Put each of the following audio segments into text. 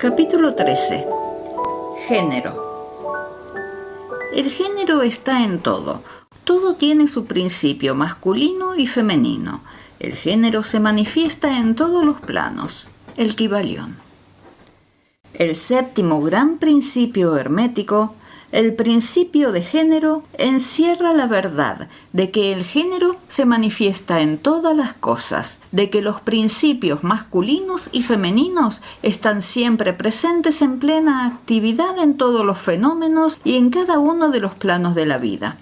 Capítulo 13. Género. El género está en todo. Todo tiene su principio masculino y femenino. El género se manifiesta en todos los planos. El Kybalión. El séptimo gran principio hermético, el principio de género, encierra la verdad de que el género se manifiesta en todas las cosas, de que los principios masculinos y femeninos están siempre presentes en plena actividad en todos los fenómenos y en cada uno de los planos de la vida.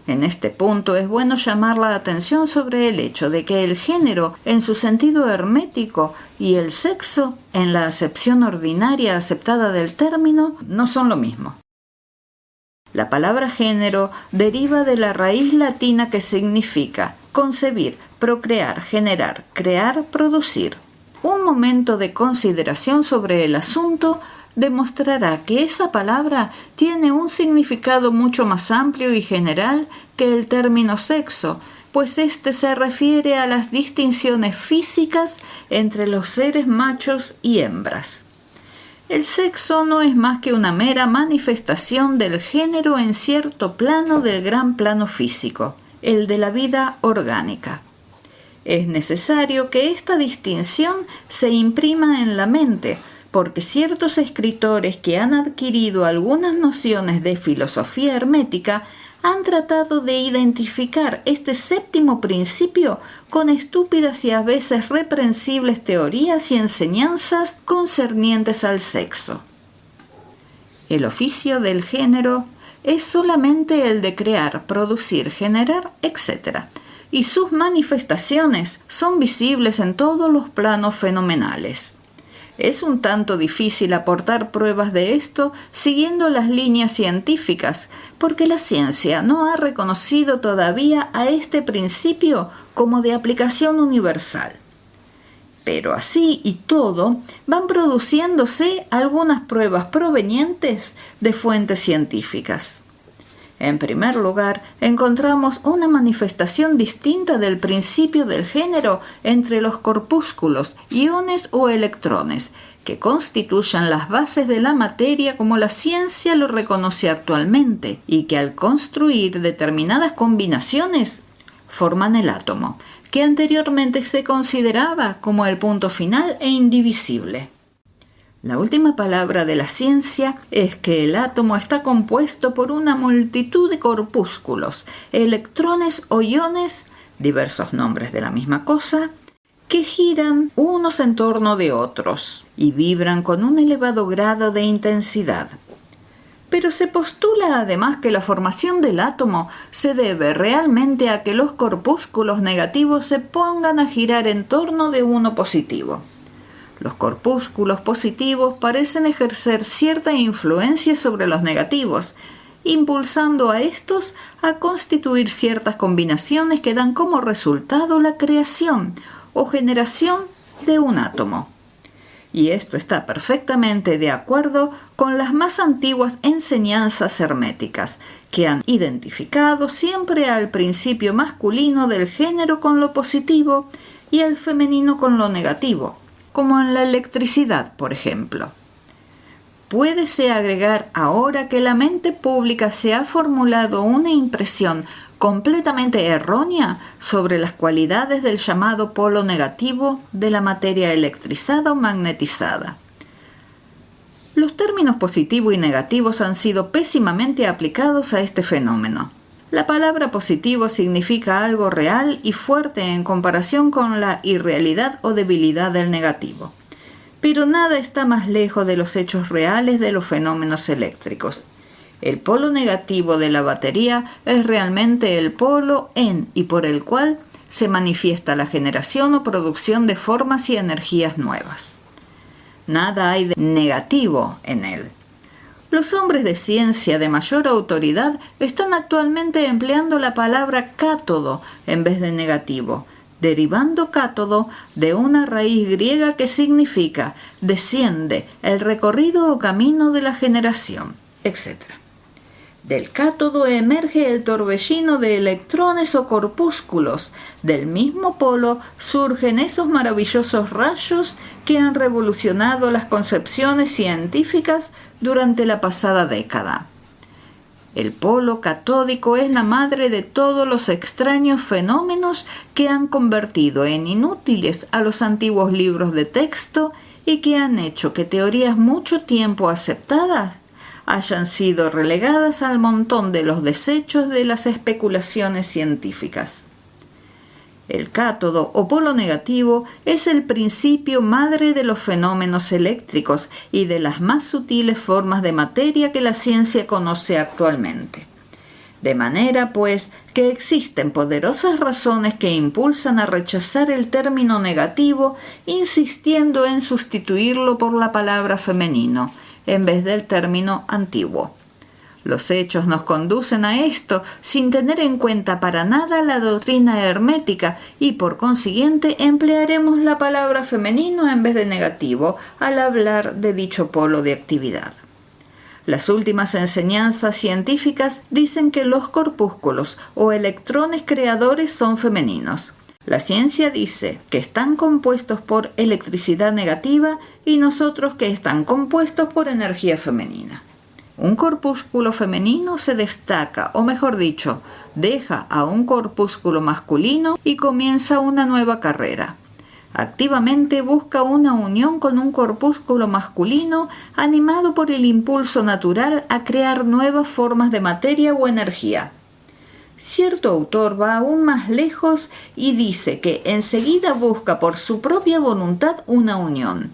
En este punto es bueno llamar la atención sobre el hecho de que el género, en su sentido hermético, y el sexo, en la acepción ordinaria aceptada del término, no son lo mismo. La palabra género deriva de la raíz latina que significa concebir, procrear, generar, crear, producir. Un momento de consideración sobre el asunto demostrará que esa palabra tiene un significado mucho más amplio y general que el término sexo, pues éste se refiere a las distinciones físicas entre los seres machos y hembras. El sexo no es más que una mera manifestación del género en cierto plano del gran plano físico, el de la vida orgánica. Es necesario que esta distinción se imprima en la mente, porque ciertos escritores que han adquirido algunas nociones de filosofía hermética han tratado de identificar este séptimo principio con estúpidas y a veces reprensibles teorías y enseñanzas concernientes al sexo. El oficio del género es solamente el de crear, producir, generar, etc., y sus manifestaciones son visibles en todos los planos fenomenales. Es un tanto difícil aportar pruebas de esto siguiendo las líneas científicas, porque la ciencia no ha reconocido todavía a este principio como de aplicación universal. Pero así y todo, van produciéndose algunas pruebas provenientes de fuentes científicas. En primer lugar, encontramos una manifestación distinta del principio del género entre los corpúsculos, iones o electrones, que constituyen las bases de la materia como la ciencia lo reconoce actualmente, y que al construir determinadas combinaciones forman el átomo, que anteriormente se consideraba como el punto final e indivisible. La última palabra de la ciencia es que el átomo está compuesto por una multitud de corpúsculos, electrones o iones, diversos nombres de la misma cosa, que giran unos en torno de otros y vibran con un elevado grado de intensidad. Pero se postula además que la formación del átomo se debe realmente a que los corpúsculos negativos se pongan a girar en torno de uno positivo. Los corpúsculos positivos parecen ejercer cierta influencia sobre los negativos, impulsando a estos a constituir ciertas combinaciones que dan como resultado la creación o generación de un átomo. Y esto está perfectamente de acuerdo con las más antiguas enseñanzas herméticas, que han identificado siempre al principio masculino del género con lo positivo y al femenino con lo negativo, como en la electricidad, por ejemplo. Puédese agregar ahora que la mente pública se ha formulado una impresión completamente errónea sobre las cualidades del llamado polo negativo de la materia electrizada o magnetizada. Los términos positivo y negativos han sido pésimamente aplicados a este fenómeno. La palabra positivo significa algo real y fuerte en comparación con la irrealidad o debilidad del negativo. Pero nada está más lejos de los hechos reales de los fenómenos eléctricos. El polo negativo de la batería es realmente el polo en y por el cual se manifiesta la generación o producción de formas y energías nuevas. Nada hay de negativo en él. Los hombres de ciencia de mayor autoridad están actualmente empleando la palabra cátodo en vez de negativo, derivando cátodo de una raíz griega que significa desciende, el recorrido o camino de la generación, etc. Del cátodo emerge el torbellino de electrones o corpúsculos. Del mismo polo surgen esos maravillosos rayos que han revolucionado las concepciones científicas durante la pasada década. El polo catódico es la madre de todos los extraños fenómenos que han convertido en inútiles a los antiguos libros de texto y que han hecho que teorías mucho tiempo aceptadas hayan sido relegadas al montón de los desechos de las especulaciones científicas. El cátodo o polo negativo es el principio madre de los fenómenos eléctricos y de las más sutiles formas de materia que la ciencia conoce actualmente. De manera, pues, que existen poderosas razones que impulsan a rechazar el término negativo, insistiendo en sustituirlo por la palabra femenino, en vez del término antiguo. Los hechos nos conducen a esto sin tener en cuenta para nada la doctrina hermética y por consiguiente emplearemos la palabra femenino en vez de negativo al hablar de dicho polo de actividad. Las últimas enseñanzas científicas dicen que los corpúsculos o electrones creadores son femeninos. La ciencia dice que están compuestos por electricidad negativa y nosotros que están compuestos por energía femenina. Un corpúsculo femenino se destaca, o mejor dicho, deja a un corpúsculo masculino y comienza una nueva carrera. Activamente busca una unión con un corpúsculo masculino animado por el impulso natural a crear nuevas formas de materia o energía. Cierto autor va aún más lejos y dice que enseguida busca por su propia voluntad una unión.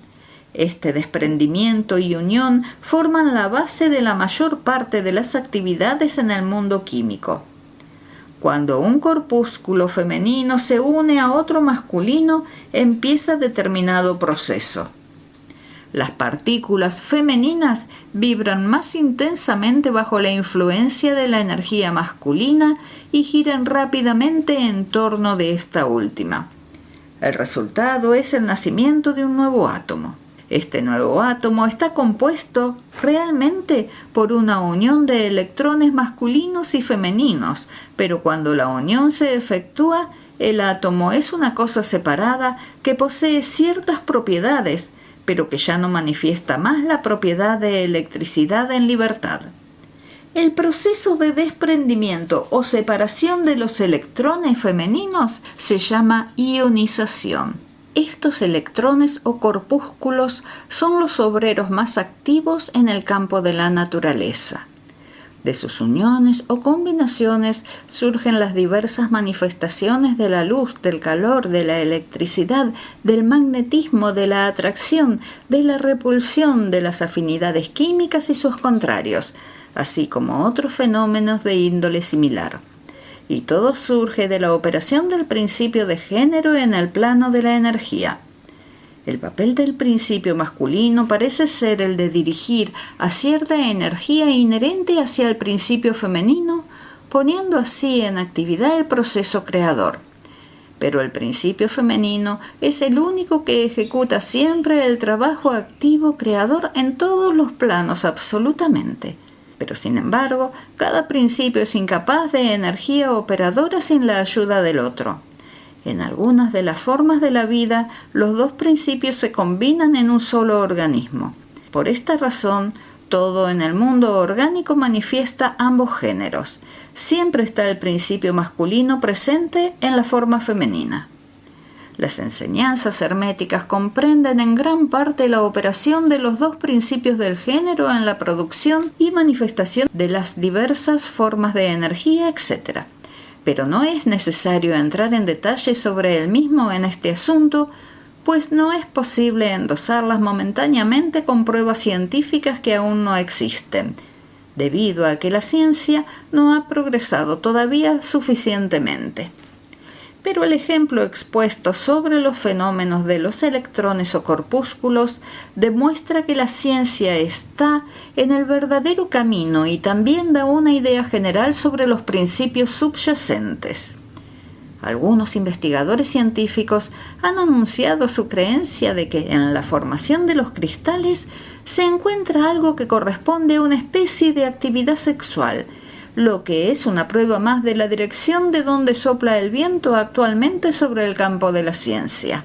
Este desprendimiento y unión forman la base de la mayor parte de las actividades en el mundo químico. Cuando un corpúsculo femenino se une a otro masculino, empieza determinado proceso. Las partículas femeninas vibran más intensamente bajo la influencia de la energía masculina y giran rápidamente en torno de esta última. El resultado es el nacimiento de un nuevo átomo. Este nuevo átomo está compuesto realmente por una unión de electrones masculinos y femeninos, pero cuando la unión se efectúa, el átomo es una cosa separada que posee ciertas propiedades, pero que ya no manifiesta más la propiedad de electricidad en libertad. El proceso de desprendimiento o separación de los electrones femeninos se llama ionización. Estos electrones o corpúsculos son los obreros más activos en el campo de la naturaleza. De sus uniones o combinaciones surgen las diversas manifestaciones de la luz, del calor, de la electricidad, del magnetismo, de la atracción, de la repulsión, de las afinidades químicas y sus contrarios, así como otros fenómenos de índole similar. Y todo surge de la operación del principio de género en el plano de la energía. El papel del principio masculino parece ser el de dirigir a cierta energía inherente hacia el principio femenino, poniendo así en actividad el proceso creador. Pero el principio femenino es el único que ejecuta siempre el trabajo activo creador en todos los planos absolutamente. Pero sin embargo, cada principio es incapaz de energía operadora sin la ayuda del otro. En algunas de las formas de la vida, los dos principios se combinan en un solo organismo. Por esta razón, todo en el mundo orgánico manifiesta ambos géneros. Siempre está el principio masculino presente en la forma femenina. Las enseñanzas herméticas comprenden en gran parte la operación de los dos principios del género en la producción y manifestación de las diversas formas de energía, etc. Pero no es necesario entrar en detalle sobre el mismo en este asunto, pues no es posible endosarlas momentáneamente con pruebas científicas que aún no existen, debido a que la ciencia no ha progresado todavía suficientemente. Pero el ejemplo expuesto sobre los fenómenos de los electrones o corpúsculos demuestra que la ciencia está en el verdadero camino y también da una idea general sobre los principios subyacentes. Algunos investigadores científicos han anunciado su creencia de que en la formación de los cristales se encuentra algo que corresponde a una especie de actividad sexual, lo que es una prueba más de la dirección de donde sopla el viento actualmente sobre el campo de la ciencia.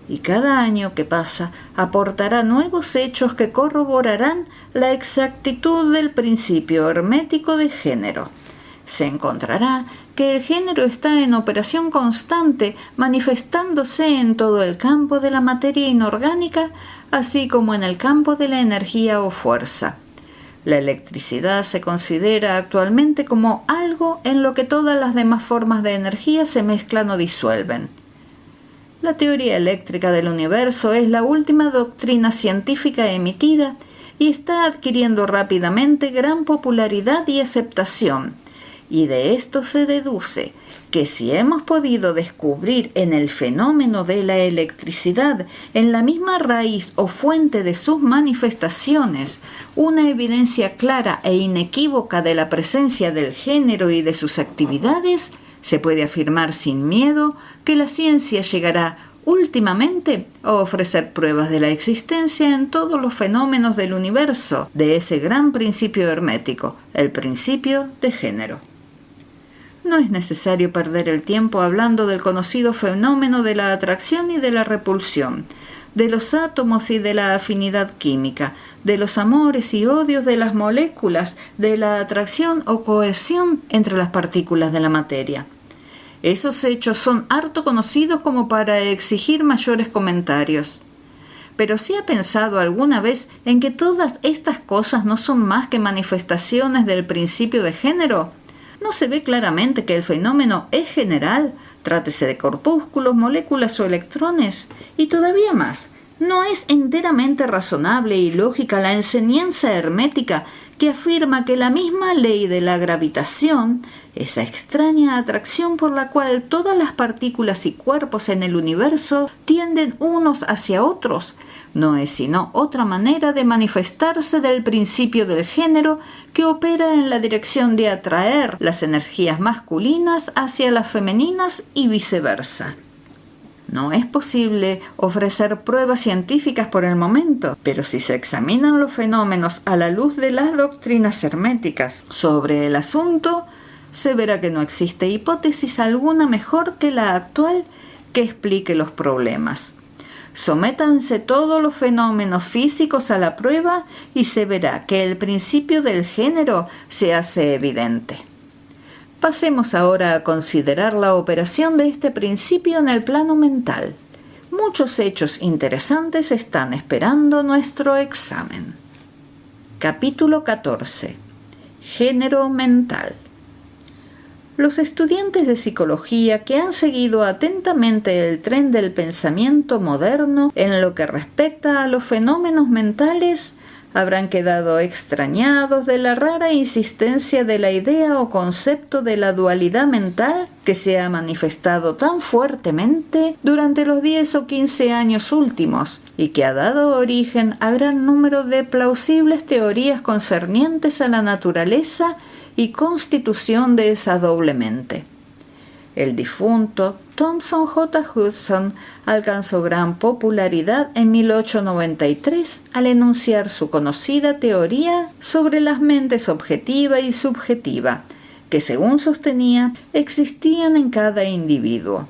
Y cada año que pasa aportará nuevos hechos que corroborarán la exactitud del principio hermético de género. Se encontrará que el género está en operación constante, manifestándose en todo el campo de la materia inorgánica, así como en el campo de la energía o fuerza. La electricidad se considera actualmente como algo en lo que todas las demás formas de energía se mezclan o disuelven. La teoría eléctrica del universo es la última doctrina científica emitida y está adquiriendo rápidamente gran popularidad y aceptación. Y de esto se deduce que si hemos podido descubrir en el fenómeno de la electricidad, en la misma raíz o fuente de sus manifestaciones, una evidencia clara e inequívoca de la presencia del género y de sus actividades, se puede afirmar sin miedo que la ciencia llegará últimamente a ofrecer pruebas de la existencia en todos los fenómenos del universo de ese gran principio hermético, el principio de género. No es necesario perder el tiempo hablando del conocido fenómeno de la atracción y de la repulsión, de los átomos y de la afinidad química, de los amores y odios de las moléculas, de la atracción o cohesión entre las partículas de la materia. Esos hechos son harto conocidos como para exigir mayores comentarios. Pero ¿se ha pensado alguna vez en que todas estas cosas no son más que manifestaciones del principio de género? ¿No se ve claramente que el fenómeno es general, trátese de corpúsculos, moléculas o electrones? Y todavía más, ¿no es enteramente razonable y lógica la enseñanza hermética que afirma que la misma ley de la gravitación, esa extraña atracción por la cual todas las partículas y cuerpos en el universo tienden unos hacia otros, no es sino otra manera de manifestarse del principio del género que opera en la dirección de atraer las energías masculinas hacia las femeninas y viceversa? No es posible ofrecer pruebas científicas por el momento, pero si se examinan los fenómenos a la luz de las doctrinas herméticas sobre el asunto, se verá que no existe hipótesis alguna mejor que la actual que explique los problemas. Sométanse todos los fenómenos físicos a la prueba y se verá que el principio del género se hace evidente. Pasemos ahora a considerar la operación de este principio en el plano mental. Muchos hechos interesantes están esperando nuestro examen. Capítulo 14. Género mental. Los estudiantes de psicología que han seguido atentamente el tren del pensamiento moderno en lo que respecta a los fenómenos mentales habrán quedado extrañados de la rara insistencia de la idea o concepto de la dualidad mental que se ha manifestado tan fuertemente durante los 10 o 15 años últimos y que ha dado origen a gran número de plausibles teorías concernientes a la naturaleza y constitución de esa doble mente. El difunto Thomson J. Hudson alcanzó gran popularidad en 1893 al enunciar su conocida teoría sobre las mentes objetiva y subjetiva, que según sostenía existían en cada individuo.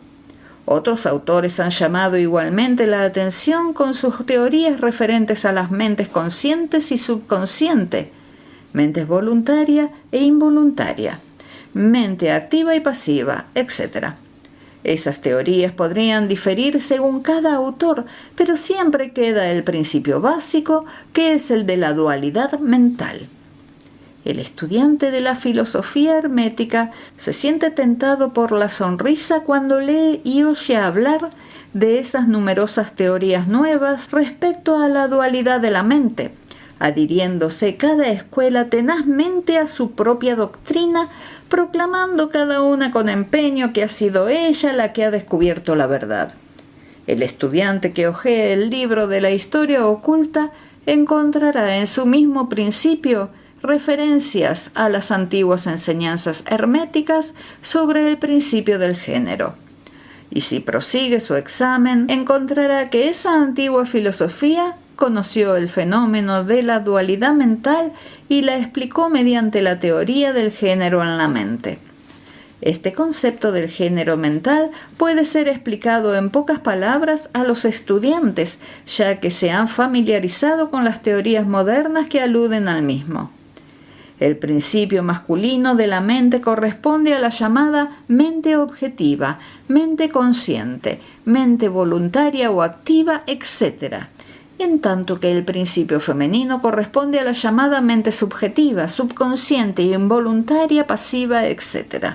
Otros autores han llamado igualmente la atención con sus teorías referentes a las mentes conscientes y subconsciente, mentes voluntaria e involuntaria, mente activa y pasiva, etc. Esas teorías podrían diferir según cada autor, pero siempre queda el principio básico, que es el de la dualidad mental. El estudiante de la filosofía hermética se siente tentado por la sonrisa cuando lee y oye hablar de esas numerosas teorías nuevas respecto a la dualidad de la mente, adhiriéndose cada escuela tenazmente a su propia doctrina, proclamando cada una con empeño que ha sido ella la que ha descubierto la verdad. El estudiante que hojee el libro de la historia oculta encontrará en su mismo principio referencias a las antiguas enseñanzas herméticas sobre el principio del género. Y si prosigue su examen, encontrará que esa antigua filosofía conoció el fenómeno de la dualidad mental y la explicó mediante la teoría del género en la mente. Este concepto del género mental puede ser explicado en pocas palabras a los estudiantes, ya que se han familiarizado con las teorías modernas que aluden al mismo. El principio masculino de la mente corresponde a la llamada mente objetiva, mente consciente, mente voluntaria o activa, etc., en tanto que el principio femenino corresponde a la llamada mente subjetiva, subconsciente, involuntaria, pasiva, etc.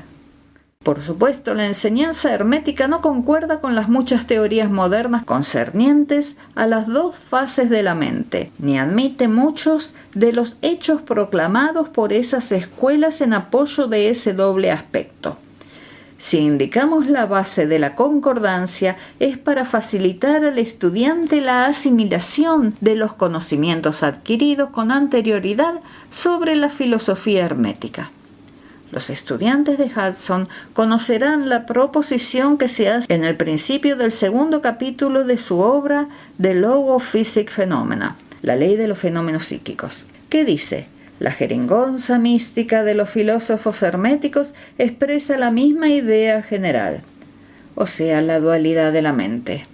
Por supuesto, la enseñanza hermética no concuerda con las muchas teorías modernas concernientes a las dos fases de la mente, ni admite muchos de los hechos proclamados por esas escuelas en apoyo de ese doble aspecto. Si indicamos la base de la concordancia, es para facilitar al estudiante la asimilación de los conocimientos adquiridos con anterioridad sobre la filosofía hermética. Los estudiantes de Hudson conocerán la proposición que se hace en el principio del segundo capítulo de su obra The Law of Physical Phenomena, la ley de los fenómenos psíquicos, que dice: la jeringonza mística de los filósofos herméticos expresa la misma idea general, o sea, la dualidad de la mente.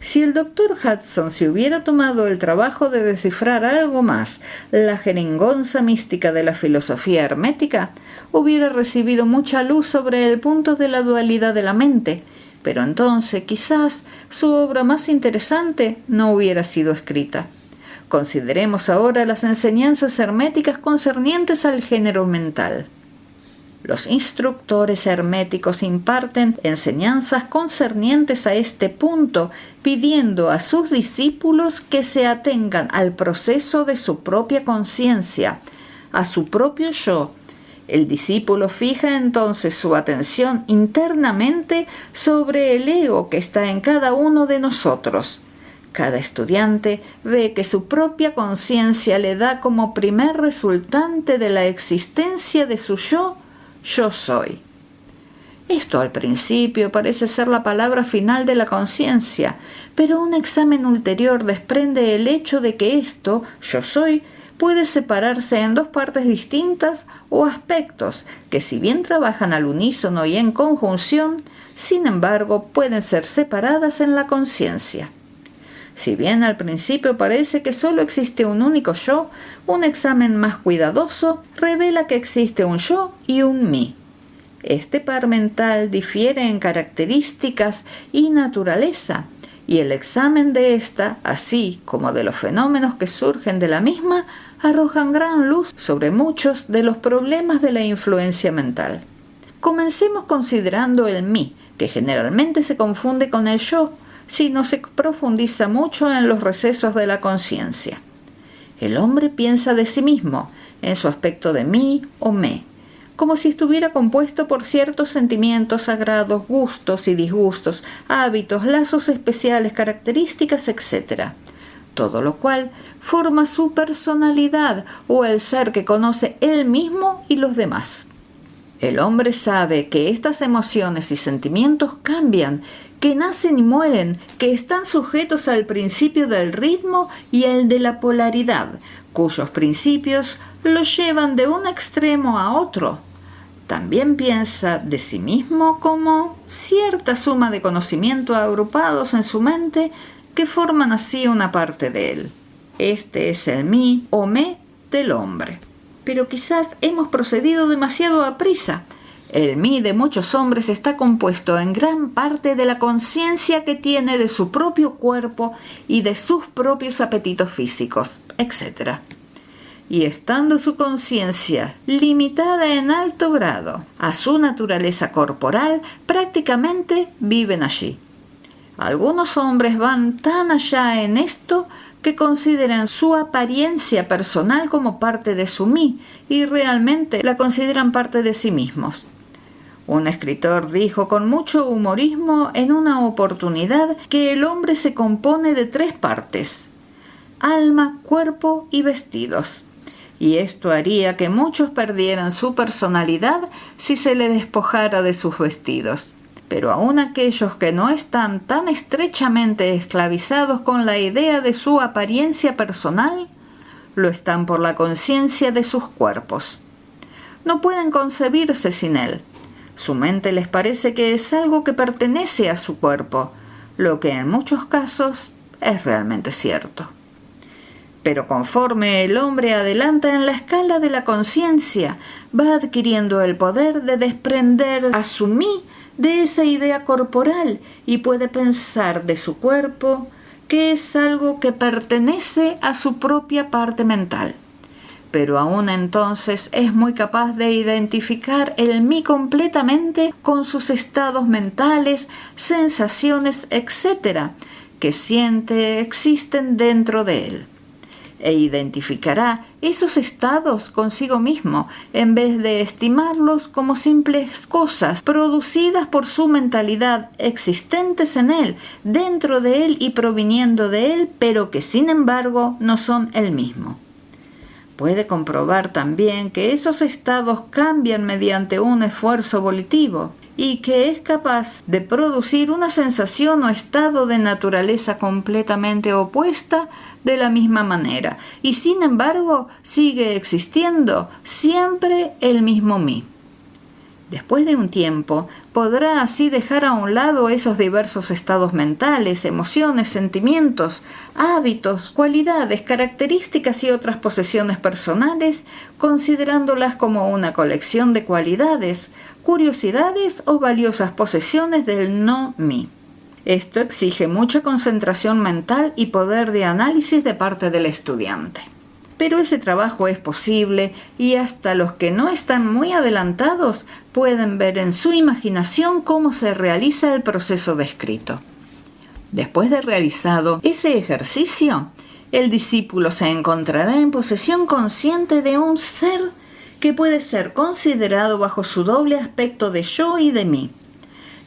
Si el doctor Hudson se hubiera tomado el trabajo de descifrar algo más la jeringonza mística de la filosofía hermética, hubiera recibido mucha luz sobre el punto de la dualidad de la mente, pero entonces quizás su obra más interesante no hubiera sido escrita. Consideremos ahora las enseñanzas herméticas concernientes al género mental. Los instructores herméticos imparten enseñanzas concernientes a este punto, pidiendo a sus discípulos que se atengan al proceso de su propia conciencia, a su propio yo. El discípulo fija entonces su atención internamente sobre el ego que está en cada uno de nosotros. Cada estudiante ve que su propia conciencia le da como primer resultante de la existencia de su yo soy. Esto al principio parece ser la palabra final de la conciencia, pero un examen ulterior desprende el hecho de que esto, yo soy, puede separarse en dos partes distintas o aspectos que, si bien trabajan al unísono y en conjunción, sin embargo pueden ser separadas en la conciencia. Si bien al principio parece que solo existe un único yo, un examen más cuidadoso revela que existe un yo y un mí. Este par mental difiere en características y naturaleza, y el examen de esta, así como de los fenómenos que surgen de la misma, arrojan gran luz sobre muchos de los problemas de la influencia mental. Comencemos considerando el mí, que generalmente se confunde con el yo, si no se profundiza mucho en los recesos de la conciencia. El hombre piensa de sí mismo, en su aspecto de mí o me, como si estuviera compuesto por ciertos sentimientos sagrados, gustos y disgustos, hábitos, lazos especiales, características, etc. Todo lo cual forma su personalidad o el ser que conoce él mismo y los demás. El hombre sabe que estas emociones y sentimientos cambian, que nacen y mueren, que están sujetos al principio del ritmo y el de la polaridad, cuyos principios los llevan de un extremo a otro. También piensa de sí mismo como cierta suma de conocimientos agrupados en su mente que forman así una parte de él. Este es el mí o me del hombre. Pero quizás hemos procedido demasiado aprisa. El mí de muchos hombres está compuesto en gran parte de la conciencia que tiene de su propio cuerpo y de sus propios apetitos físicos, etc. Y estando su conciencia limitada en alto grado a su naturaleza corporal, prácticamente viven allí. Algunos hombres van tan allá en esto que consideran su apariencia personal como parte de su mí y realmente la consideran parte de sí mismos. Un escritor dijo con mucho humorismo en una oportunidad que el hombre se compone de 3 partes: alma, cuerpo y vestidos. y esto haría que muchos perdieran su personalidad si se les despojara de sus vestidos. Pero aún aquellos que no están tan estrechamente esclavizados con la idea de su apariencia personal, lo están por la conciencia de sus cuerpos. No pueden concebirse sin él. Su mente les parece que es algo que pertenece a su cuerpo, lo que en muchos casos es realmente cierto. Pero conforme el hombre adelanta en la escala de la conciencia, va adquiriendo el poder de desprender a su mí de esa idea corporal y puede pensar de su cuerpo que es algo que pertenece a su propia parte mental. Pero aún entonces es muy capaz de identificar el mí completamente con sus estados mentales, sensaciones, etc., que siente existen dentro de él. E identificará esos estados consigo mismo, en vez de estimarlos como simples cosas producidas por su mentalidad, existentes en él, dentro de él y proviniendo de él, pero que sin embargo no son él mismo. Puede comprobar también que esos estados cambian mediante un esfuerzo volitivo y que es capaz de producir una sensación o estado de naturaleza completamente opuesta de la misma manera, y sin embargo sigue existiendo siempre el mismo mí. Después de un tiempo, podrá así dejar a un lado esos diversos estados mentales, emociones, sentimientos, hábitos, cualidades, características y otras posesiones personales, considerándolas como una colección de cualidades, curiosidades o valiosas posesiones del no mí. Esto exige mucha concentración mental y poder de análisis de parte del estudiante. Pero ese trabajo es posible y hasta los que no están muy adelantados pueden ver en su imaginación cómo se realiza el proceso descrito. Después de realizado ese ejercicio, el discípulo se encontrará en posesión consciente de un ser que puede ser considerado bajo su doble aspecto de yo y de mí.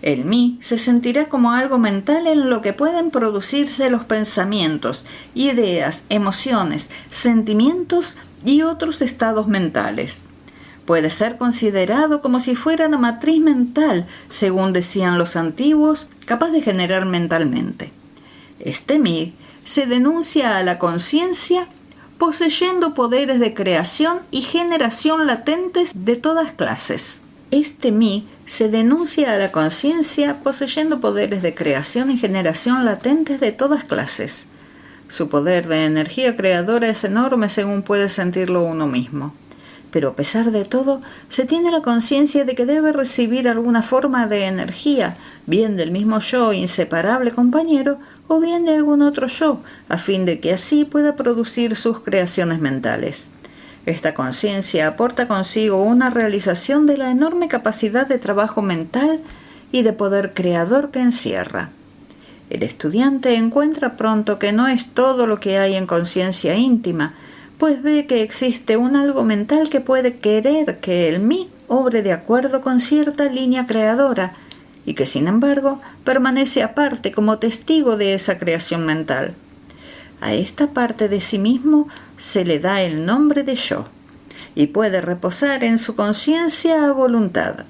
El mí se sentirá como algo mental en lo que pueden producirse los pensamientos, ideas, emociones, sentimientos y otros estados mentales. Puede ser considerado como si fuera una matriz mental, según decían los antiguos, capaz de generar mentalmente. Este mí se denuncia a la conciencia poseyendo poderes de creación y generación latentes de todas clases. Este mí se denuncia a la conciencia poseyendo poderes de creación y generación latentes de todas clases. Su poder de energía creadora es enorme según puede sentirlo uno mismo. Pero a pesar de todo, se tiene la conciencia de que debe recibir alguna forma de energía, bien del mismo yo inseparable compañero, o bien de algún otro yo, a fin de que así pueda producir sus creaciones mentales. Esta conciencia aporta consigo una realización de la enorme capacidad de trabajo mental y de poder creador que encierra. El estudiante encuentra pronto que no es todo lo que hay en conciencia íntima, pues ve que existe un algo mental que puede querer que el mí obre de acuerdo con cierta línea creadora y que sin embargo permanece aparte como testigo de esa creación mental. A esta parte de sí mismo se le da el nombre de yo y puede reposar en su conciencia a voluntad.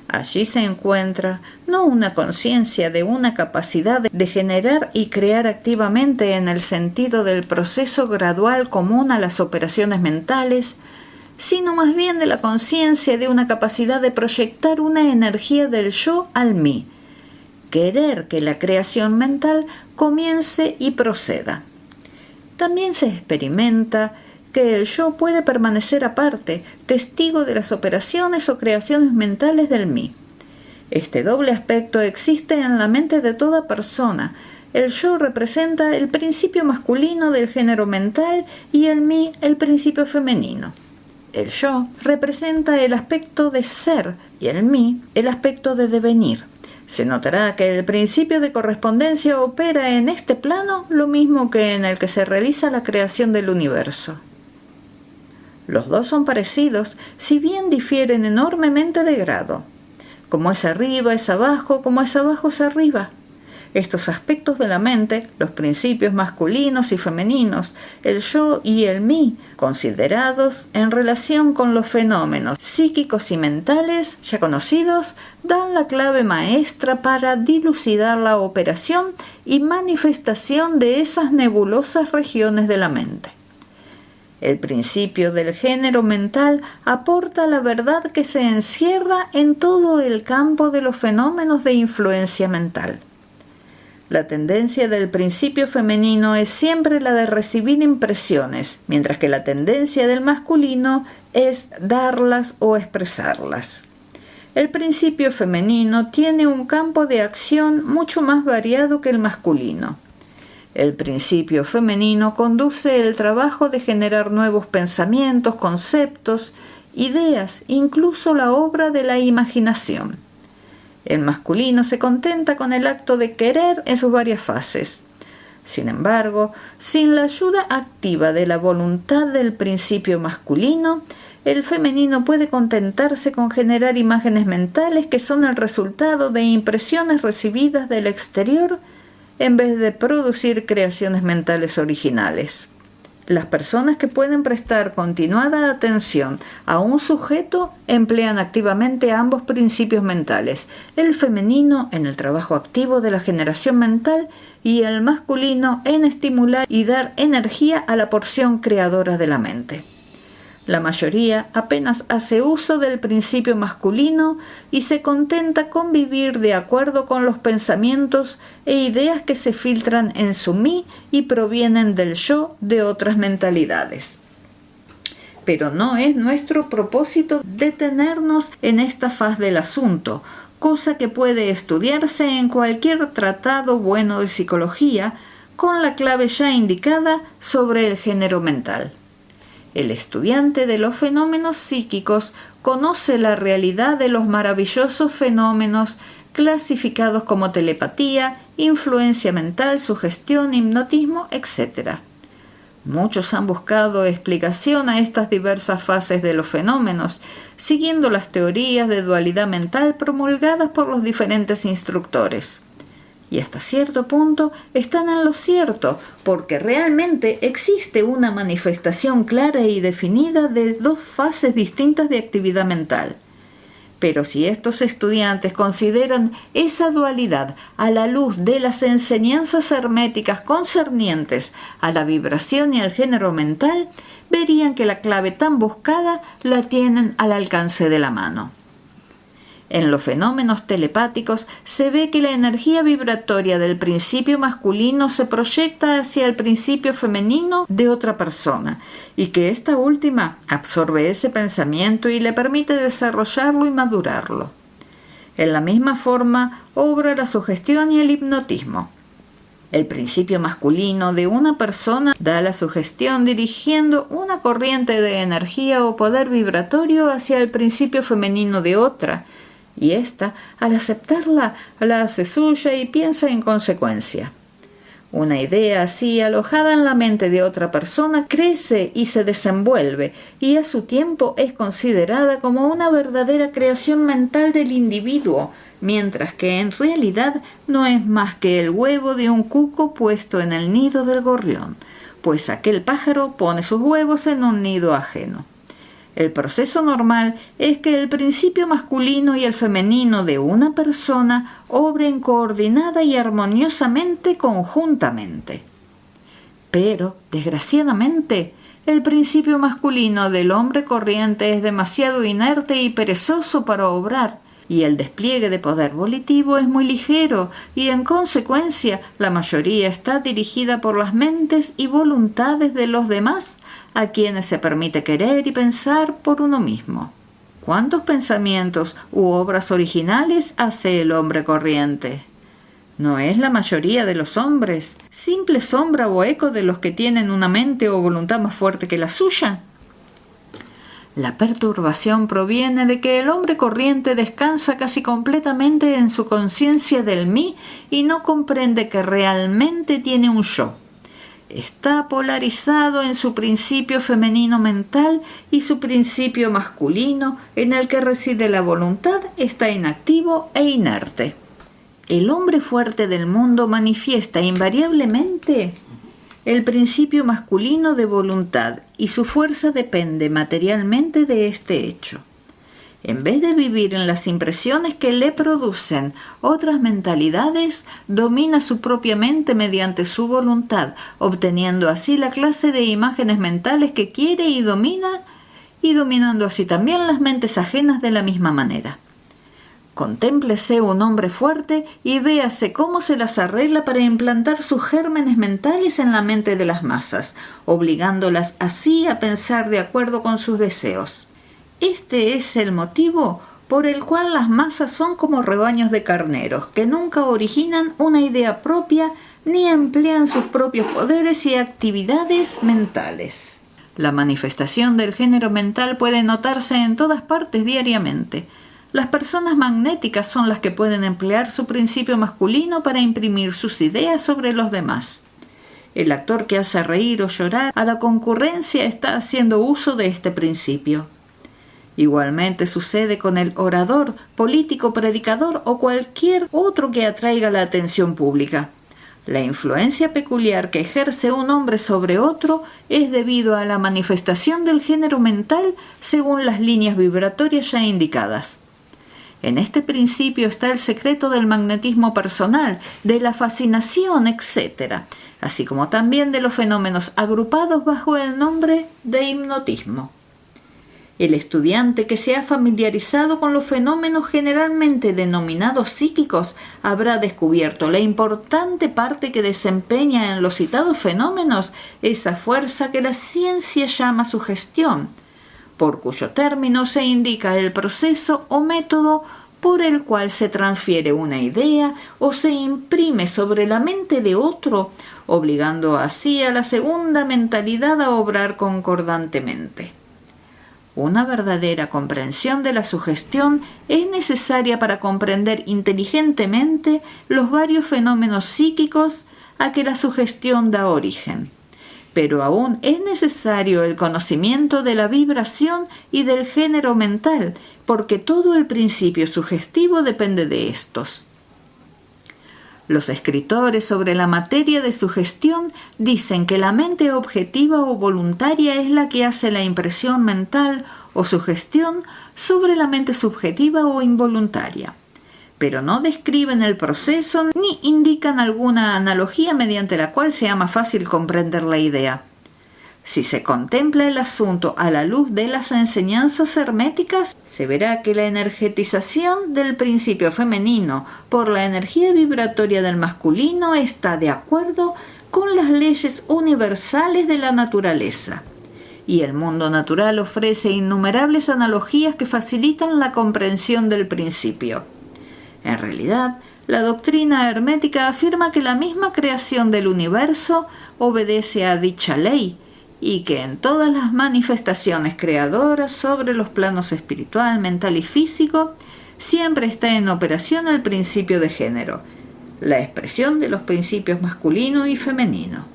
Allí se encuentra no una conciencia de una capacidad de generar y crear activamente en el sentido del proceso gradual común a las operaciones mentales, sino más bien de la conciencia de una capacidad de proyectar una energía del yo al mí, querer que la creación mental comience y proceda. También se experimenta que el yo puede permanecer aparte, testigo de las operaciones o creaciones mentales del mí. Este doble aspecto existe en la mente de toda persona. El yo representa el principio masculino del género mental y el mí el principio femenino. El yo representa el aspecto de ser y el mí el aspecto de devenir. Se notará que el principio de correspondencia opera en este plano lo mismo que en el que se realiza la creación del universo. Los dos son parecidos, si bien difieren enormemente de grado. Como es arriba es abajo, como es abajo es arriba. Estos aspectos de la mente, los principios masculinos y femeninos, el yo y el mí, considerados en relación con los fenómenos psíquicos y mentales ya conocidos, dan la clave maestra para dilucidar la operación y manifestación de esas nebulosas regiones de la mente. El principio del género mental aporta la verdad que se encierra en todo el campo de los fenómenos de influencia mental. La tendencia del principio femenino es siempre la de recibir impresiones, mientras que la tendencia del masculino es darlas o expresarlas. El principio femenino tiene un campo de acción mucho más variado que el masculino. El principio femenino conduce el trabajo de generar nuevos pensamientos, conceptos, ideas, incluso la obra de la imaginación. El masculino se contenta con el acto de querer en sus varias fases. Sin embargo, sin la ayuda activa de la voluntad del principio masculino, el femenino puede contentarse con generar imágenes mentales que son el resultado de impresiones recibidas del exterior en vez de producir creaciones mentales originales. Las personas que pueden prestar continuada atención a un sujeto emplean activamente ambos principios mentales, el femenino en el trabajo activo de la generación mental y el masculino en estimular y dar energía a la porción creadora de la mente. La mayoría apenas hace uso del principio masculino y se contenta con vivir de acuerdo con los pensamientos e ideas que se filtran en su mí y provienen del yo de otras mentalidades. Pero no es nuestro propósito detenernos en esta faz del asunto, cosa que puede estudiarse en cualquier tratado bueno de psicología, con la clave ya indicada sobre el género mental. El estudiante de los fenómenos psíquicos conoce la realidad de los maravillosos fenómenos clasificados como telepatía, influencia mental, sugestión, hipnotismo, etc. Muchos han buscado explicación a estas diversas fases de los fenómenos, siguiendo las teorías de dualidad mental promulgadas por los diferentes instructores. Y hasta cierto punto están en lo cierto, porque realmente existe una manifestación clara y definida de dos fases distintas de actividad mental. Pero si estos estudiantes consideran esa dualidad a la luz de las enseñanzas herméticas concernientes a la vibración y al género mental, verían que la clave tan buscada la tienen al alcance de la mano. En los fenómenos telepáticos se ve que la energía vibratoria del principio masculino se proyecta hacia el principio femenino de otra persona y que esta última absorbe ese pensamiento y le permite desarrollarlo y madurarlo. En la misma forma obra la sugestión y el hipnotismo. El principio masculino de una persona da la sugestión dirigiendo una corriente de energía o poder vibratorio hacia el principio femenino de otra, y ésta, al aceptarla, la hace suya y piensa en consecuencia. Una idea así alojada en la mente de otra persona crece y se desenvuelve, y a su tiempo es considerada como una verdadera creación mental del individuo, mientras que en realidad no es más que el huevo de un cuco puesto en el nido del gorrión, pues aquel pájaro pone sus huevos en un nido ajeno. El proceso normal es que el principio masculino y el femenino de una persona obren coordinada y armoniosamente conjuntamente. Pero, desgraciadamente, el principio masculino del hombre corriente es demasiado inerte y perezoso para obrar, y el despliegue de poder volitivo es muy ligero, y en consecuencia la mayoría está dirigida por las mentes y voluntades de los demás, a quienes se permite querer y pensar por uno mismo. ¿Cuántos pensamientos u obras originales hace el hombre corriente? ¿No es la mayoría de los hombres simple sombra o eco de los que tienen una mente o voluntad más fuerte que la suya? La perturbación proviene de que el hombre corriente descansa casi completamente en su conciencia del mí y no comprende que realmente tiene un yo. Está polarizado en su principio femenino mental y su principio masculino, en el que reside la voluntad, está inactivo e inerte. El hombre fuerte del mundo manifiesta invariablemente el principio masculino de voluntad y su fuerza depende materialmente de este hecho. En vez de vivir en las impresiones que le producen otras mentalidades, domina su propia mente mediante su voluntad, obteniendo así la clase de imágenes mentales que quiere y domina, y dominando así también las mentes ajenas de la misma manera. Contémplese un hombre fuerte y véase cómo se las arregla para implantar sus gérmenes mentales en la mente de las masas, obligándolas así a pensar de acuerdo con sus deseos. Este es el motivo por el cual las masas son como rebaños de carneros, que nunca originan una idea propia ni emplean sus propios poderes y actividades mentales. La manifestación del género mental puede notarse en todas partes diariamente. Las personas magnéticas son las que pueden emplear su principio masculino para imprimir sus ideas sobre los demás. El actor que hace reír o llorar a la concurrencia está haciendo uso de este principio. Igualmente sucede con el orador, político, predicador o cualquier otro que atraiga la atención pública. La influencia peculiar que ejerce un hombre sobre otro es debido a la manifestación del género mental según las líneas vibratorias ya indicadas. En este principio está el secreto del magnetismo personal, de la fascinación, etc., así como también de los fenómenos agrupados bajo el nombre de hipnotismo. El estudiante que se ha familiarizado con los fenómenos generalmente denominados psíquicos habrá descubierto la importante parte que desempeña en los citados fenómenos esa fuerza que la ciencia llama sugestión, por cuyo término se indica el proceso o método por el cual se transfiere una idea o se imprime sobre la mente de otro, obligando así a la segunda mentalidad a obrar concordantemente. Una verdadera comprensión de la sugestión es necesaria para comprender inteligentemente los varios fenómenos psíquicos a que la sugestión da origen. Pero aún es necesario el conocimiento de la vibración y del género mental, porque todo el principio sugestivo depende de estos. Los escritores sobre la materia de sugestión dicen que la mente objetiva o voluntaria es la que hace la impresión mental o sugestión sobre la mente subjetiva o involuntaria, pero no describen el proceso ni indican alguna analogía mediante la cual sea más fácil comprender la idea. Si se contempla el asunto a la luz de las enseñanzas herméticas, se verá que la energetización del principio femenino por la energía vibratoria del masculino está de acuerdo con las leyes universales de la naturaleza. Y el mundo natural ofrece innumerables analogías que facilitan la comprensión del principio. En realidad, la doctrina hermética afirma que la misma creación del universo obedece a dicha ley, y que en todas las manifestaciones creadoras sobre los planos espiritual, mental y físico, siempre está en operación el principio de género, la expresión de los principios masculino y femenino.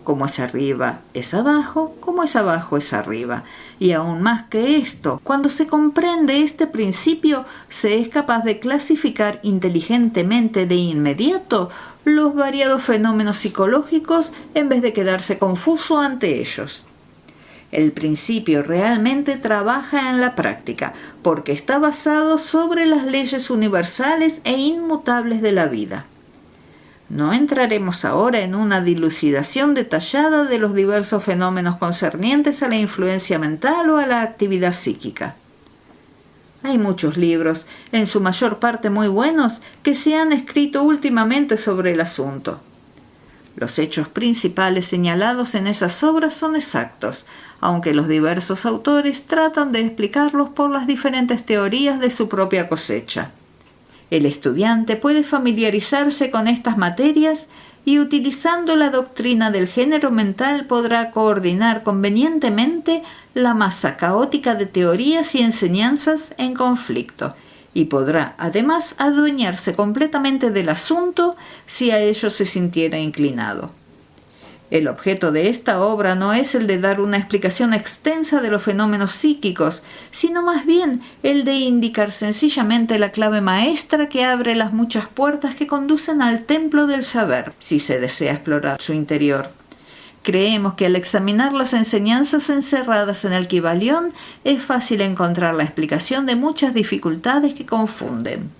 Como es arriba es abajo, como es abajo es arriba. Y aún más que esto, cuando se comprende este principio, se es capaz de clasificar inteligentemente de inmediato los variados fenómenos psicológicos en vez de quedarse confuso ante ellos. El principio realmente trabaja en la práctica, porque está basado sobre las leyes universales e inmutables de la vida. No entraremos ahora en una dilucidación detallada de los diversos fenómenos concernientes a la influencia mental o a la actividad psíquica. Hay muchos libros, en su mayor parte muy buenos, que se han escrito últimamente sobre el asunto. Los hechos principales señalados en esas obras son exactos, aunque los diversos autores tratan de explicarlos por las diferentes teorías de su propia cosecha. El estudiante puede familiarizarse con estas materias y utilizando la doctrina del género mental podrá coordinar convenientemente la masa caótica de teorías y enseñanzas en conflicto y podrá además adueñarse completamente del asunto si a ello se sintiera inclinado. El objeto de esta obra no es el de dar una explicación extensa de los fenómenos psíquicos, sino más bien el de indicar sencillamente la clave maestra que abre las muchas puertas que conducen al templo del saber, si se desea explorar su interior. Creemos que al examinar las enseñanzas encerradas en el Kybalión es fácil encontrar la explicación de muchas dificultades que confunden.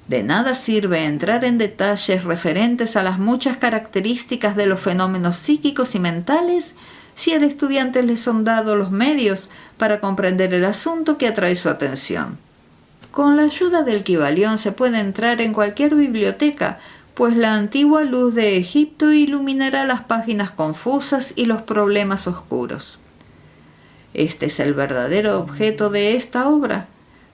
De nada sirve entrar en detalles referentes a las muchas características de los fenómenos psíquicos y mentales si al estudiante les son dados los medios para comprender el asunto que atrae su atención. Con la ayuda del Kybalión se puede entrar en cualquier biblioteca, pues la antigua luz de Egipto iluminará las páginas confusas y los problemas oscuros. Este es el verdadero objeto de esta obra.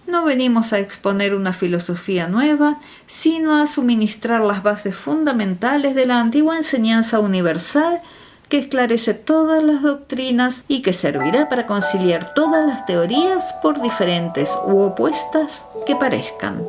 No venimos a exponer una filosofía nueva, sino a suministrar las bases fundamentales de la antigua enseñanza universal que esclarece todas las doctrinas y que servirá para conciliar todas las teorías, por diferentes u opuestas que parezcan.